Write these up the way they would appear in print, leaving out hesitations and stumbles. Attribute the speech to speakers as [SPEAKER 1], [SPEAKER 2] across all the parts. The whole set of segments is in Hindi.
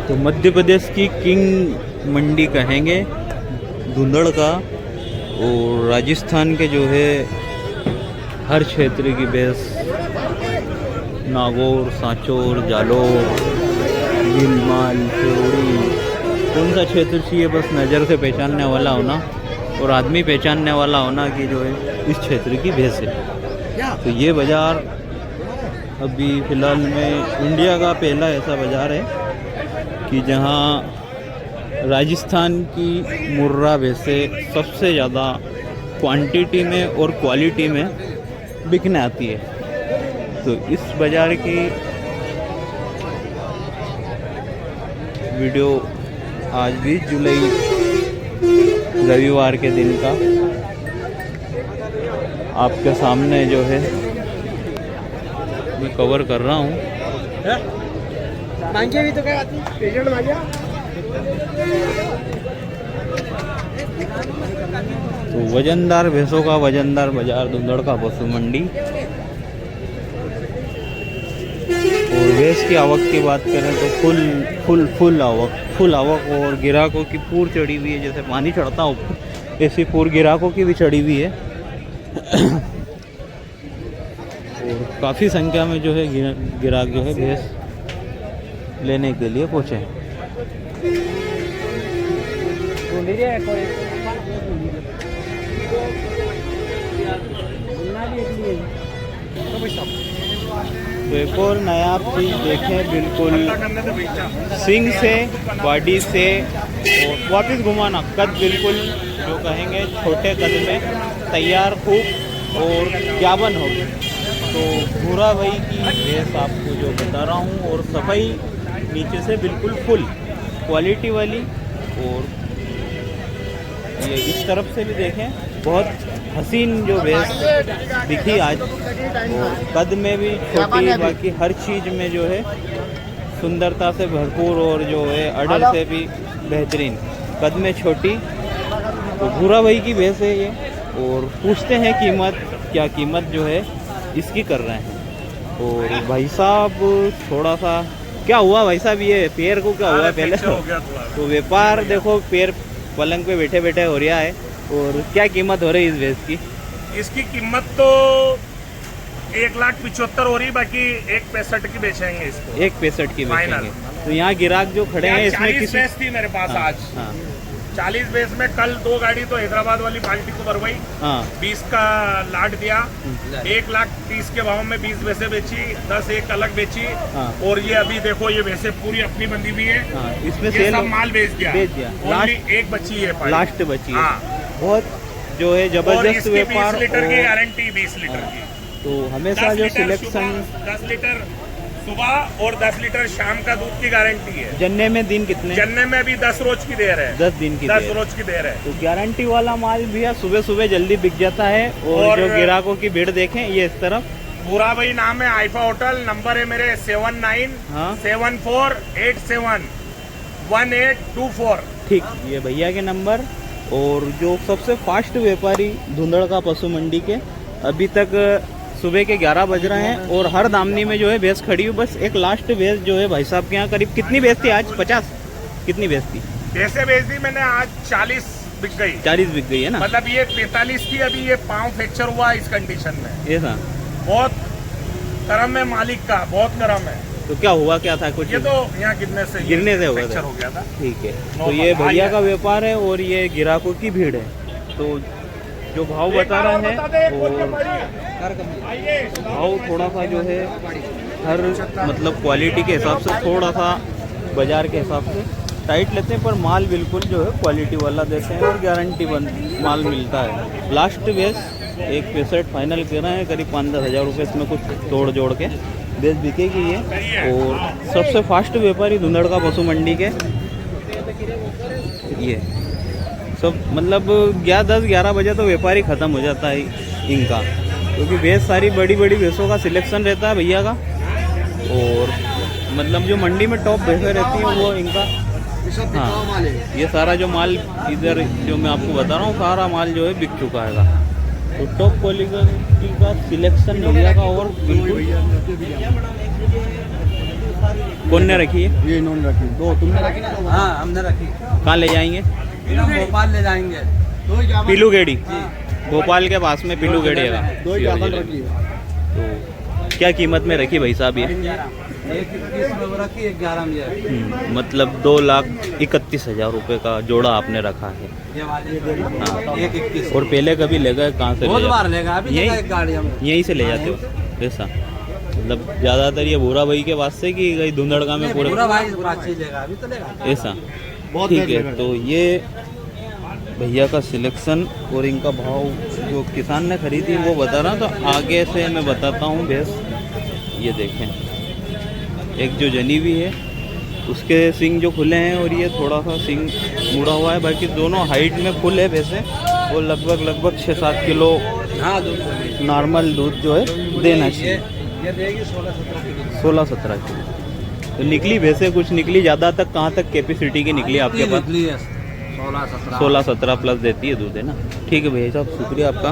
[SPEAKER 1] तो मध्य प्रदेश की किंग मंडी कहेंगे धुंधड़ का। और राजस्थान के जो है हर क्षेत्र की भैंस, नागौर, सांचौर, जालोर, भीलमाल, चौड़ी, कौन सा क्षेत्र चाहिए बस नज़र से पहचानने वाला होना और आदमी पहचानने वाला होना कि जो है इस क्षेत्र की भैंस है। तो ये बाज़ार अभी फ़िलहाल में इंडिया का पहला ऐसा बाज़ार है कि जहाँ राजस्थान की मुर्रा भैंसें सबसे ज़्यादा क्वांटिटी में और क्वालिटी में बिकने आती है। तो इस बाज़ार की वीडियो आज 20 जुलाई रविवार के दिन का आपके सामने जो है मैं कवर कर रहा हूँ।
[SPEAKER 2] भी तो क्या
[SPEAKER 1] तो वजनदार भैंसों का वजनदार बाजार धुंधड़ का पशु मंडी। और भैंस की आवक की बात करें तो फुल आवक और गिराकों की पूर चढ़ी हुई है। जैसे पानी चढ़ता हो ऐसी पूर गिराकों की भी चढ़ी हुई है। और काफ़ी संख्या में जो है गिराक जो है भैंस लेने के लिए पहुँचे हैं। तो एक और नया चीज़ देखें, बिल्कुल सिंग से, बॉडी से और वापस घुमाना, कद बिल्कुल जो कहेंगे छोटे कद में तैयार खूब और ज्ञापन होगी। तो भूरा भाई की भैंस आपको जो बता रहा हूँ और सफाई नीचे से बिल्कुल फुल क्वालिटी वाली। और ये इस तरफ से भी देखें, बहुत हसीन जो भैंस दिखी आज। और कद में भी छोटी, बाकी हर चीज़ में जो है सुंदरता से भरपूर और जो है अडल से भी बेहतरीन। कद में छोटी, तो भूरा भाई की भैंस है ये। और पूछते हैं कीमत, क्या कीमत जो है इसकी कर रहे हैं। और भाई साहब थोड़ा सा क्या हुआ भाई साहब, ये पैर को क्या हुआ पहले तो व्यापार देखो पैर पलंग पे बैठे बैठे हो रहा है। और क्या कीमत हो रही है इस भैंस की?
[SPEAKER 3] इसकी कीमत तो 1,75,000 हो रही, बाकी 1,65,000 की बेचेंगे इसको।
[SPEAKER 1] 1,65,000 की बेचेंगे। तो यहाँ गिराक जो खड़े हैं इसमें
[SPEAKER 3] 40 भैंस थी मेरे पास आज। 40 भैंस में कल 2 गाड़ी तो हैदराबाद वाली पार्टी को भरवाई। 20 का लाट दिया। 1,30,000 के भाव में 20 भैंसें बेची, 10 एक अलग बेची। और ये अभी देखो ये भैंसें पूरी अपनी बंदी हुई है।
[SPEAKER 1] इसमें
[SPEAKER 3] ये सब माल बेच दिया।
[SPEAKER 1] लास्ट
[SPEAKER 3] एक बची है,
[SPEAKER 1] लास्ट बची है। बहुत जो है जबरदस्त व्यापार।
[SPEAKER 3] 20 लीटर की गारंटी, 20 लीटर की।
[SPEAKER 1] तो हमेशा जो सिलेक्शन
[SPEAKER 3] 10 लीटर सुबह और 10 लीटर शाम का दूध की गारंटी है।
[SPEAKER 1] जन्ने में दिन कितने?
[SPEAKER 3] जन्ने में अभी 10 रोज की देर है।
[SPEAKER 1] 10 दिन की
[SPEAKER 3] 10 रोज की देर है।
[SPEAKER 1] तो गारंटी वाला माल भी है, सुबह सुबह जल्दी बिक जाता है। और जो ग्राहकों की भीड़ देखें ये इस तरफ
[SPEAKER 3] पूरा भाई नाम है आइफा होटल। नंबर है मेरे 79 7487 1824।
[SPEAKER 1] ठीक, ये भैया के नंबर। और जो सबसे फास्ट व्यापारी धुंधड़ का पशु मंडी के, अभी तक सुबह के 11 बज रहे हैं और हर दामनी में जो है भैंस खड़ी हुई। बस एक लास्ट भैंस जो है भाई साहब के यहाँ करीब कितनी भैंस थी आज? 50 कितनी भैंस थी?
[SPEAKER 3] जैसे भैंस थी मैंने आज 40 बिक गई।
[SPEAKER 1] 40 बिक गई है ना?
[SPEAKER 3] मतलब ये 45 थी, अभी ये पाँव फ्रैक्चर हुआ इस कंडीशन में।
[SPEAKER 1] ऐसा
[SPEAKER 3] बहुत करम है मालिक का, बहुत करम है।
[SPEAKER 1] तो क्या हुआ, क्या था कुछ?
[SPEAKER 3] ये तो यहाँ गिरने से
[SPEAKER 1] हो
[SPEAKER 3] गया था।
[SPEAKER 1] ठीक है। तो ये भैया का व्यापार है और ये ग्राहकों की भीड़ है। तो जो भाव बता रहे हैं और भाव थोड़ा सा जो है हर मतलब क्वालिटी के हिसाब से थोड़ा सा बाजार के हिसाब से टाइट लेते हैं, पर माल बिल्कुल जो है क्वालिटी वाला देते हैं और गारंटी बंद माल मिलता है। लास्ट भैंस 1,65,000 फाइनल कर रहे हैं, करीब 5-10 हज़ार रुपये इसमें कुछ तोड़ जोड़ के भैंस बिकेगी ये। और सबसे फास्ट व्यापारी धुंधड़ का पशु मंडी के ये सब मतलब 10-11 बजे तो व्यापारी ख़त्म हो जाता है इनका, क्योंकि भैंस सारी बड़ी बड़ी भैंसों का सिलेक्शन रहता है भैया का। और मतलब जो मंडी में टॉप भैंसें रहती हैं वो इनका। हाँ, ये सारा जो माल इधर जो मैं आपको बता रहा हूँ सारा माल जो है बिक चुका है। तो टॉप क्वालिटी का सिलेक्शन भैया का और बिल्कुल कौन ने रखी है?
[SPEAKER 2] ये इन्होंने रखी, दो तुमने रखी ना? हाँ हमने रखी।
[SPEAKER 1] कहाँ ले जाएंगे?
[SPEAKER 2] भोपाल ले जाएंगे।
[SPEAKER 1] पीलू गेड़ी, भोपाल के पास में पीलू गेड़ी है।
[SPEAKER 2] दो ही जावन रखी है।
[SPEAKER 1] तो क्या कीमत में रखी भाई साहब ये?
[SPEAKER 2] एक 21 में रखी, एक 11 में है।
[SPEAKER 1] मतलब 2,31,000 रुपये का जोड़ा आपने रखा है।
[SPEAKER 2] ये वाले
[SPEAKER 1] हाँ।
[SPEAKER 2] एक 21।
[SPEAKER 1] और पहले कभी ले गए? कहाँ से
[SPEAKER 2] बहुत
[SPEAKER 1] ले
[SPEAKER 2] बार
[SPEAKER 1] जाते?
[SPEAKER 2] लेगा, अभी लेगा एक गाड़ी हम।
[SPEAKER 1] यहीं से ले जाते हो ऐसा? मतलब ज़्यादातर ये भूरा भाई के वास्ते कि कहीं धुंधड़का में पूरे?
[SPEAKER 2] पूरा भाई प्राची लेगा, अभी तो लेगा
[SPEAKER 1] ऐसा, ठीक है। तो ये भैया का सिलेक्शन और इनका भाव जो किसान ने खरीदी वो बता रहा। तो आगे से मैं बताता हूँ भैंस। ये देखें, एक जो जनी हुई है उसके सिंग जो खुले हैं और ये थोड़ा सा सिंग मुड़ा हुआ है। बाकी दोनों हाइट में फुल है भैंसे और लगभग 6-7 किलो
[SPEAKER 2] हाँ
[SPEAKER 1] नॉर्मल दूध जो है देना चाहिए।
[SPEAKER 2] ये देगी 16-17 किलो।
[SPEAKER 1] 16-17 किलो तो निकली भैंसे कुछ निकली ज़्यादा तक? कहाँ तक कैपेसिटी की निकली आपके पास? 16-17 प्लस देती है दूध, है ना? ठीक है भैया साहब, शुक्रिया आपका।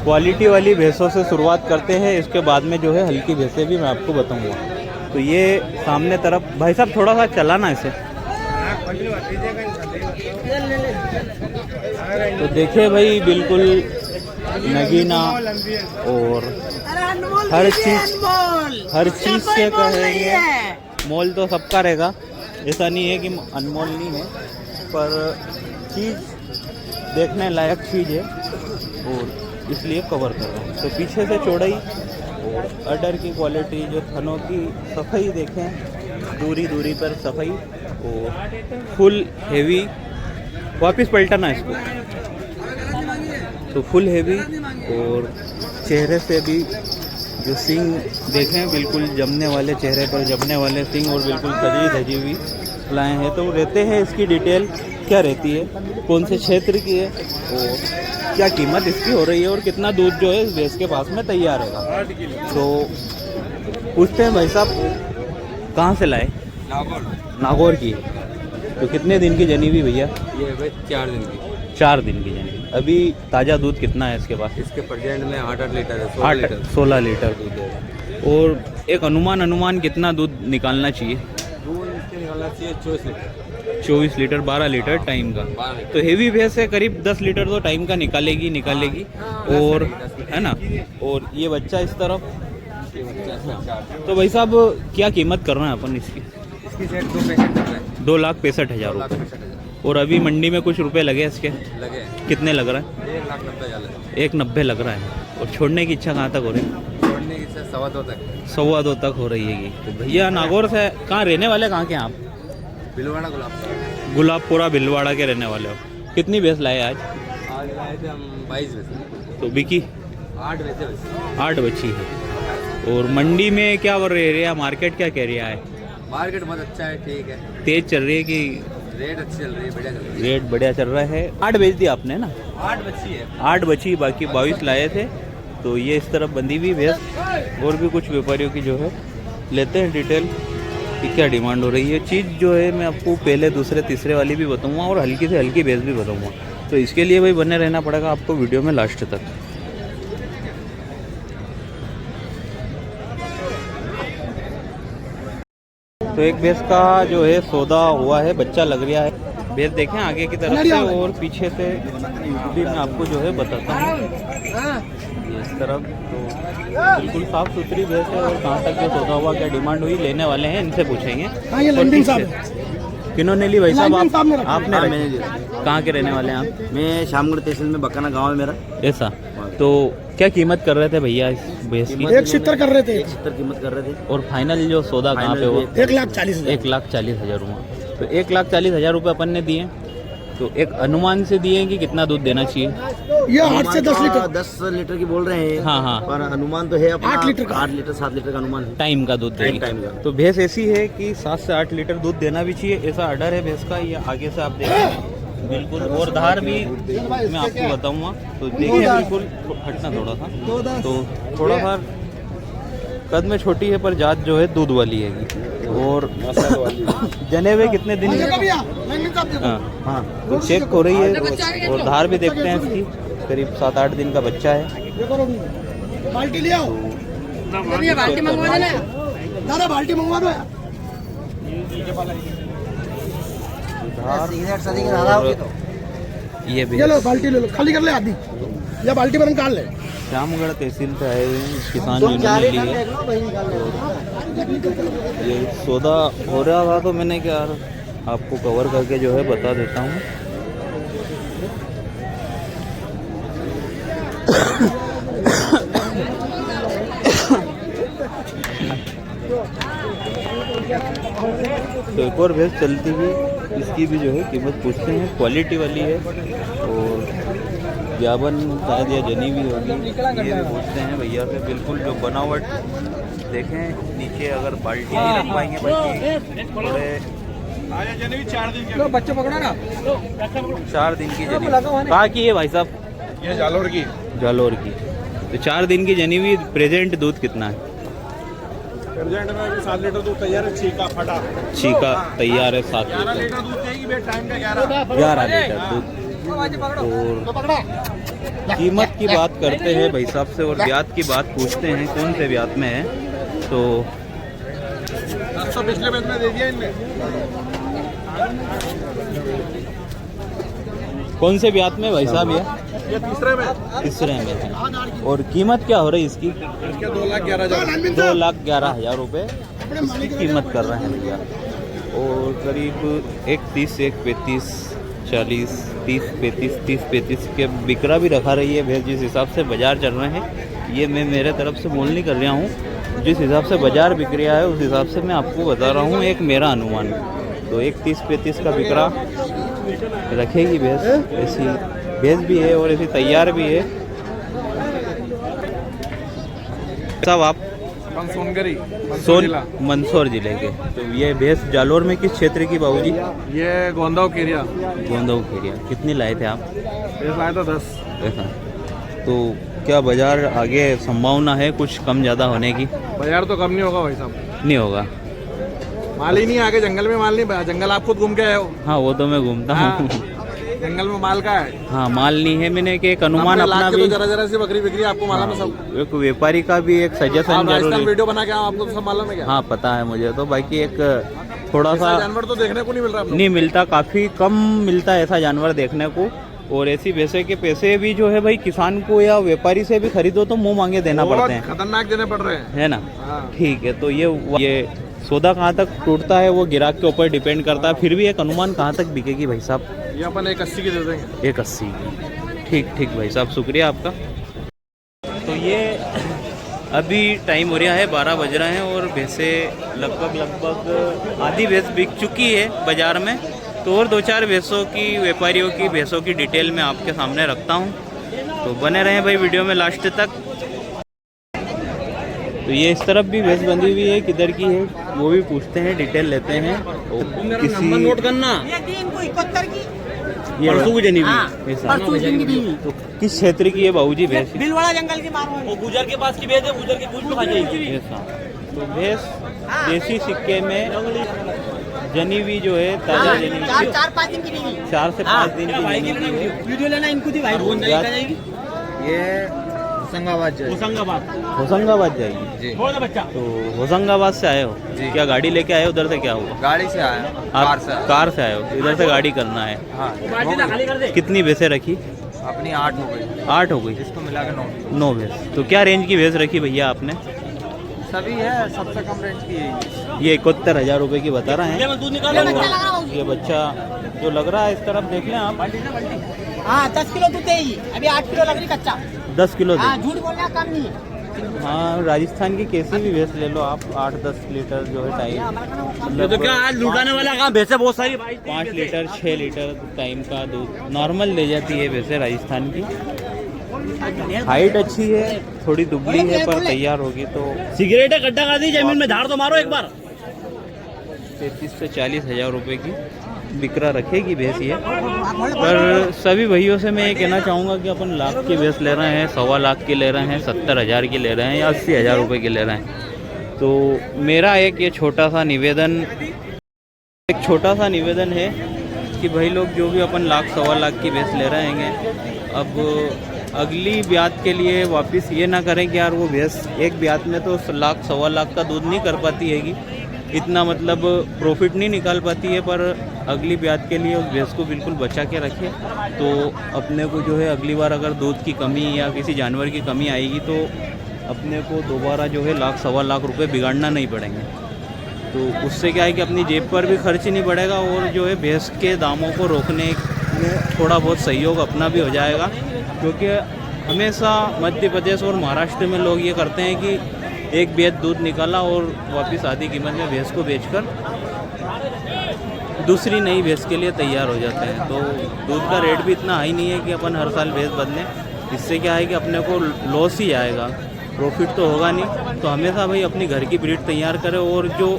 [SPEAKER 1] क्वालिटी वाली भैंसों से शुरुआत करते हैं, इसके बाद में जो है हल्की भैंसें भी मैं आपको बताऊंगा। तो ये सामने तरफ भाई साहब थोड़ा सा चलाना इसे। तो देखिए भाई, बिल्कुल नगीना और हर चीज़ से कहेंगे मोल तो सबका रहेगा। ऐसा नहीं है कि अनमोल नहीं है, पर चीज़ देखने लायक चीज़ है और इसलिए कवर कर रहा हूँ। तो पीछे से चौड़ाई और अडर की क्वालिटी, जो थनों की सफाई देखें, दूरी पर सफाई और फुल हेवी। वापस पलटाना इसको। तो फुल हेवी और चेहरे से भी जो सिंग देखें, बिल्कुल जमने वाले, चेहरे पर जमने वाले सिंग और बिल्कुल सजी धजी हुई लाए हैं। तो रहते हैं, इसकी डिटेल क्या रहती है, कौन से क्षेत्र की है और क्या कीमत इसकी हो रही है और कितना दूध जो है इस भैंस के पास में तैयार रहेगा। तो पूछते हैं भाई साहब कहाँ से लाए? नागौर की। तो कितने दिन की जनी हुई भैया?
[SPEAKER 2] ये भाई 4 दिन की।
[SPEAKER 1] 4 दिन की जनी। अभी ताज़ा दूध कितना है इसके पास?
[SPEAKER 2] इसके प्रेजेंट में 8 लीटर है।
[SPEAKER 1] 16 लीटर दूध है। और एक अनुमान कितना दूध निकालना चाहिए?
[SPEAKER 2] दूध इसके निकालना चाहिए 24 लीटर।
[SPEAKER 1] 24 लीटर, 12 लीटर टाइम का। तो हेवी भैंस है, करीब 10 लीटर तो टाइम का निकालेगी। और है ना? और ये बच्चा इस तरफ। तो भाई साहब क्या कीमत कर रहे हैं अपन इसकी?
[SPEAKER 2] इसकी सेट
[SPEAKER 1] 2,65,000 रुपये। और अभी मंडी में कुछ रुपए लगे इसके?
[SPEAKER 2] लगे।
[SPEAKER 1] कितने लग रहा है? 1,90,000 लग रहा है। और छोड़ने की इच्छा कहाँ तक हो रही है?
[SPEAKER 2] छोड़ने की इच्छा 2.25 तक।
[SPEAKER 1] 2.25 तक हो रही है। तो भैया नागौर से कहाँ रहने वाले, कहाँ के हैं आप?
[SPEAKER 2] बिलवाड़ा
[SPEAKER 1] गुलाबपुरा भिलवाड़ा के रहने वाले हो। कितनी भैंस लाए आज?
[SPEAKER 2] आज लाए थे हम 22 भैंस।
[SPEAKER 1] तो बिकी
[SPEAKER 2] 8 भैंस।
[SPEAKER 1] 8 बची है। और मंडी में क्या हो रही है, मार्केट क्या कह रहा है?
[SPEAKER 2] मार्केट बहुत अच्छा है, ठीक है।
[SPEAKER 1] तेज चल रही है कि
[SPEAKER 2] रेट अच्छी चल रही है? बढ़िया चल रही है।
[SPEAKER 1] रेट बढ़िया चल रहा है। 8 बेच दी आपने ना?
[SPEAKER 2] 8 बची है।
[SPEAKER 1] 8 बची, बाकी 22 लाए थे। तो ये इस तरफ बंधी हुई भैंस। और भी कुछ व्यापारियों की जो है लेते हैं डिटेल कि क्या डिमांड हो रही है। चीज़ जो है मैं आपको पहले, दूसरे, तीसरे वाली भी बताऊंगा और हल्की से हल्की भैंस भी बताऊंगा। तो इसके लिए भाई बने रहना पड़ेगा आपको वीडियो में लास्ट तक। तो एक भैंस का जो है सौदा हुआ है, बच्चा लग रहा है। भैंस देखें आगे की तरफ से और पीछे से भी मैं आपको जो है बताता हूँ। इस तरफ तो बिल्कुल साफ सुथरी भैंस है। और कहाँ तक जो सौदा हुआ, क्या डिमांड हुई, लेने वाले हैं, इनसे पूछेंगे। किन्होंने ली भाई साहब? आपने? कहाँ के रहने वाले हैं आप?
[SPEAKER 2] मैं शामगढ़ तहसील में बकाना गाँव है मेरा।
[SPEAKER 1] ऐसा। तो क्या कीमत कर रहे थे भैया इस भैंस की?
[SPEAKER 2] 170 कर रहे थे। 170 कीमत कर रहे थे।
[SPEAKER 1] और फाइनल जो सौदा कहाँ पे हुआ? 1,40,000 हुआ। तो 1,40,000 रुपये अपन ने दिए। तो एक अनुमान से दिए कि कितना दूध देना चाहिए?
[SPEAKER 2] ये 8 से 10 लीटर। 10 लीटर की बोल रहे हैं।
[SPEAKER 1] हाँ।
[SPEAKER 2] पर अनुमान तो है अपना 8 लीटर 7 लीटर का अनुमान है।
[SPEAKER 1] टाइम का दूध देगी।
[SPEAKER 2] टाइम का।
[SPEAKER 1] तो भैंस ऐसी है कि 7 से 8 लीटर दूध देना भी चाहिए, ऐसा ऑर्डर है भैंस का। ये आगे से आप देखें बिल्कुल। और धार भी मैं आपको बताऊंगा। तो देखिए बिल्कुल हटना थोड़ा सा। तो थोड़ा सा कद में छोटी है पर जात जो है दूध वाली है। और जने हुए कितने दिन? हाँ। तो चेक हो रही है। और धार भी देखते हैं इसकी, करीब 7-8 दिन का बच्चा है।
[SPEAKER 2] बाल्टी ले आओ। बाल्टी मंगवा दो।
[SPEAKER 1] ये
[SPEAKER 4] ये लो बाल्टी ले लो, खाली कर ले आधी, या बाल्टी पर निकाल ले।
[SPEAKER 1] श्यामगढ़ तहसील से आए हुए हैं किसान यूनियन के लिए। ये सौदा हो रहा था तो मैंने क्या आपको कवर करके जो है बता देता हूँ। तो एक और भैंस चलती हुई, इसकी भी जो है कीमत पूछते हैं। क्वालिटी वाली है और जाबन शायद या जनी भी होगी, ये भी पूछते हैं भैया से। बिल्कुल जो बनावट देखें नीचे, अगर बाल्टी नहीं रख पाएंगे बल्कि थोड़े
[SPEAKER 4] बच्चे पकड़ा ना,
[SPEAKER 1] 4 दिन की जनी कहाँ की है भाई साहब?
[SPEAKER 3] ये जालोर की।
[SPEAKER 1] जालोर की। तो 4 दिन की जनी हुई। प्रेजेंट दूध कितना है?
[SPEAKER 3] प्रेजेंट में अभी 7 लीटर दूध तैयार है, छीका फटा।
[SPEAKER 1] छीका तैयार है 7
[SPEAKER 3] 11
[SPEAKER 1] लीटर।
[SPEAKER 3] लीटर दूध देगी भैया, टाइम का 11।
[SPEAKER 1] 11 लीटर दूध। और कीमत की बात करते हैं भाई साहब से और ब्याज की बात पूछते हैं कौन से ब्याज में है। तो
[SPEAKER 3] 700 पिछले बैच में दे दिया इनने।
[SPEAKER 1] कौन से ब्याज में भाई साहब?
[SPEAKER 3] ये तीसरे में।
[SPEAKER 1] तीसरे में है। और कीमत क्या हो रही है इसकी?
[SPEAKER 3] इसके 2,11,000।
[SPEAKER 1] 2,11,000 रुपये इसकी कीमत कर रहे हैं भैया। और करीब 1,30, 1,35, 40, 30, 35, 30, 35 के बिकरा भी रखा रही है भैया। जिस हिसाब से बाज़ार चल रहे हैं, ये मैं मेरे तरफ से मोल नहीं कर रहा हूँ, जिस हिसाब से बाज़ार बिक रहा है उस हिसाब से मैं आपको बता रहा हूँ एक मेरा अनुमान। तो 1,30-35 का बिकरा रखेगी भैंस। ऐसी भैंस भी है और ऐसी तैयार भी है। सब आप
[SPEAKER 3] सोनगरी
[SPEAKER 1] मंदसौर जिले के। तो ये भैंस जालोर में किस क्षेत्र की बाबूजी?
[SPEAKER 3] ये गोंदाव केरिया।
[SPEAKER 1] गोंदाव खेरिया। कितनी लाए थे आप?
[SPEAKER 3] ये लाया था 10।
[SPEAKER 1] ऐसा तो क्या बाजार आगे संभावना है कुछ कम ज़्यादा होने की?
[SPEAKER 3] बाजार तो कम नहीं होगा भाई साहब,
[SPEAKER 1] नहीं होगा।
[SPEAKER 3] माल ही नहीं आगे, जंगल में माल नहीं। जंगल आप खुद घूम के आए हो।
[SPEAKER 1] हाँ वो तो मैं घूमता हूँ।
[SPEAKER 3] जंगल में माल का है।
[SPEAKER 1] हाँ माल नहीं है। मैंने कि एक अनुमान अपना भी,
[SPEAKER 3] जरा जरा सी बकरी बिक्री आपको मालूम है सब।
[SPEAKER 1] एक व्यापारी का भी एक सजेशन जरूर।
[SPEAKER 3] वीडियो बना के आपको तो सब मालूम है क्या?
[SPEAKER 1] हाँ पता है मुझे। तो बाकी एक थोड़ा सा
[SPEAKER 3] जानवर तो देखने को नहीं मिल रहा।
[SPEAKER 1] नहीं मिलता, काफ़ी कम मिलता है ऐसा जानवर देखने को। और ऐसी भैंसे के पैसे भी जो है भाई किसान को या व्यापारी से भी खरीदो तो मुंह मांगे देना पड़ते हैं,
[SPEAKER 3] खतरनाक देने पड़ रहे हैं,
[SPEAKER 1] है ना? ठीक है। तो ये सौदा कहाँ तक टूटता है वो ग्राहक के ऊपर डिपेंड करता है। फिर भी एक अनुमान कहाँ तक बिकेगी भाई साहब?
[SPEAKER 3] ये अपन 1,80 की दे देंगे।
[SPEAKER 1] 1,80 की। ठीक भाई साहब, शुक्रिया आपका। तो ये अभी टाइम हो रहा है 12 बज रहे हैं और भैंसे लगभग आधी भैंस बिक चुकी है बाज़ार में। तो और 2-4 भैंसों की, व्यापारियों की भैंसों की डिटेल मैं आपके सामने रखता हूँ। तो बने रहें भाई वीडियो में लास्ट तक। तो ये इस तरफ भी भैंस बंधी हुई है, किधर की है वो भी पूछते हैं, डिटेल लेते हैं। किसी नोट करना ये जनी भी। तो किस क्षेत्र की है बाबूजी भैंस?
[SPEAKER 5] बिलवाड़ा जंगल की मारो, वो गुजर के पास की भैंस है, गुजर के कुछ तो खा जाएगी।
[SPEAKER 1] तो भैंस देसी सिक्के में जनी हुई जो है, ताजा जनी हुई
[SPEAKER 5] 4-5 दिन की नहीं,
[SPEAKER 1] 4 से 5 दिन की जनी हुई है।
[SPEAKER 5] वीडियो लेना इनको थी भाई,
[SPEAKER 2] ये होशंगाबाद
[SPEAKER 1] जाएगी
[SPEAKER 2] जी।
[SPEAKER 5] बच्चा
[SPEAKER 1] तो होशंगाबाद से आए हो
[SPEAKER 2] जी।
[SPEAKER 1] क्या गाड़ी लेके आए हो? उधर से क्या हुआ?
[SPEAKER 2] गाड़ी से आया,
[SPEAKER 1] आप कार से आए हो, इधर से गाड़ी करना है।
[SPEAKER 2] हाँ,
[SPEAKER 5] खाली कर दे।
[SPEAKER 1] कितनी भैंसें रखी?
[SPEAKER 2] अपनी 8 हो गई।
[SPEAKER 1] 8 हो गई।
[SPEAKER 2] इसको मिला के
[SPEAKER 1] 9 भैंस। तो क्या रेंज की भैंस रखी भैया आपने?
[SPEAKER 2] सभी है, सबसे कम रेंज की है
[SPEAKER 1] ये 71,000 रुपये की बता रहे हैं।
[SPEAKER 5] दूध निकालो।
[SPEAKER 1] ये बच्चा जो लग रहा है इस तरफ देख लें आप।
[SPEAKER 5] हाँ 10 किलो दूध है, अभी 8 किलो लग रही कच्चा।
[SPEAKER 1] 10 किलो
[SPEAKER 5] हाँ
[SPEAKER 1] दे।
[SPEAKER 5] झूठ बोलना कम नहीं है।
[SPEAKER 1] हाँ राजस्थान की कैसी भी भैंस ले लो आप, 8-10 लीटर जो है टाइम।
[SPEAKER 5] तो क्या आज लुटाने वाला कहाँ, भैंसे बहुत सारी भाई।
[SPEAKER 1] 5 लीटर 6 लीटर टाइम का दूध नॉर्मल ले जाती है वैसे राजस्थान की। हाइट अच्छी है, थोड़ी दुबली है पर तैयार होगी तो
[SPEAKER 5] सिगरेट है, गड्ढा कर दी जमीन में, धार तो मारो एक बार।
[SPEAKER 1] 33 से 40 हज़ार रुपये की बिकरा रखेगी भैंस ये। पर सभी भैयों से मैं ये कहना चाहूँगा कि अपन लाख की भैंस ले रहे हैं, 1.25 लाख की ले रहे हैं, 70,000 की ले रहे हैं या 80,000 रुपये की ले रहे हैं। तो मेरा एक ये छोटा सा निवेदन है कि भाई लोग जो भी अपन 1.25 लाख की भैंस ले रहे हैं, अब अगली ब्यात के लिए वापस ये ना करें कि यार वो भैंस एक ब्यात में तो 1.25 लाख का दूध नहीं कर पाती हैगी। इतना मतलब प्रॉफिट नहीं निकाल पाती है, पर अगली ब्यात के लिए उस भैंस को बिल्कुल बचा के रखे तो अपने को जो है अगली बार अगर दूध की कमी या किसी जानवर की कमी आएगी तो अपने को दोबारा जो है 1 सवा लाख रुपए बिगाड़ना नहीं पड़ेंगे। तो उससे क्या है कि अपनी जेब पर भी खर्च नहीं बढ़ेगा और जो है भैंस के दामों को रोकने में थोड़ा बहुत सहयोग अपना भी हो जाएगा। क्योंकि हमेशा मध्य प्रदेश और महाराष्ट्र में लोग ये करते हैं कि एक भैंस दूध निकाला और वापस आधी कीमत में भैंस को बेचकर दूसरी नई भैंस के लिए तैयार हो जाते हैं। तो दूध का रेट भी इतना हाई नहीं है कि अपन हर साल भैंस बदलें। इससे क्या है कि अपने को लॉस ही आएगा, प्रॉफिट तो होगा नहीं। तो हमेशा भाई अपनी घर की ब्रीड तैयार करें और जो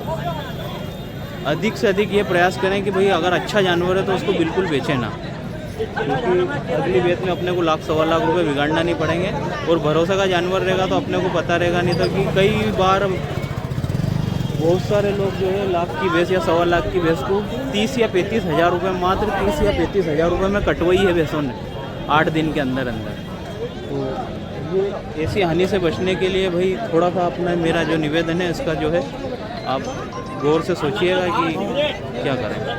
[SPEAKER 1] अधिक से अधिक ये प्रयास करें कि भाई अगर अच्छा जानवर है तो उसको बिल्कुल बेचें ना, क्योंकि अगली बेच में अपने को 1 सवा लाख रुपए बिगाड़ना नहीं पड़ेंगे। और भरोसा का जानवर रहेगा तो अपने को पता रहेगा। नहीं तो कि कई बार बहुत सारे लोग जो है 1 लाख की भैंस या सवा लाख की भैंस को 30 या 35 हज़ार रुपये, मात्र 30 या 35 हज़ार रुपये में कटवाई है भैंसों ने 8 दिन के अंदर अंदर। तो ये ऐसी हानि से बचने के लिए भाई थोड़ा सा अपना मेरा जो निवेदन है इसका जो है आप गौर से सोचिएगा कि क्या करें।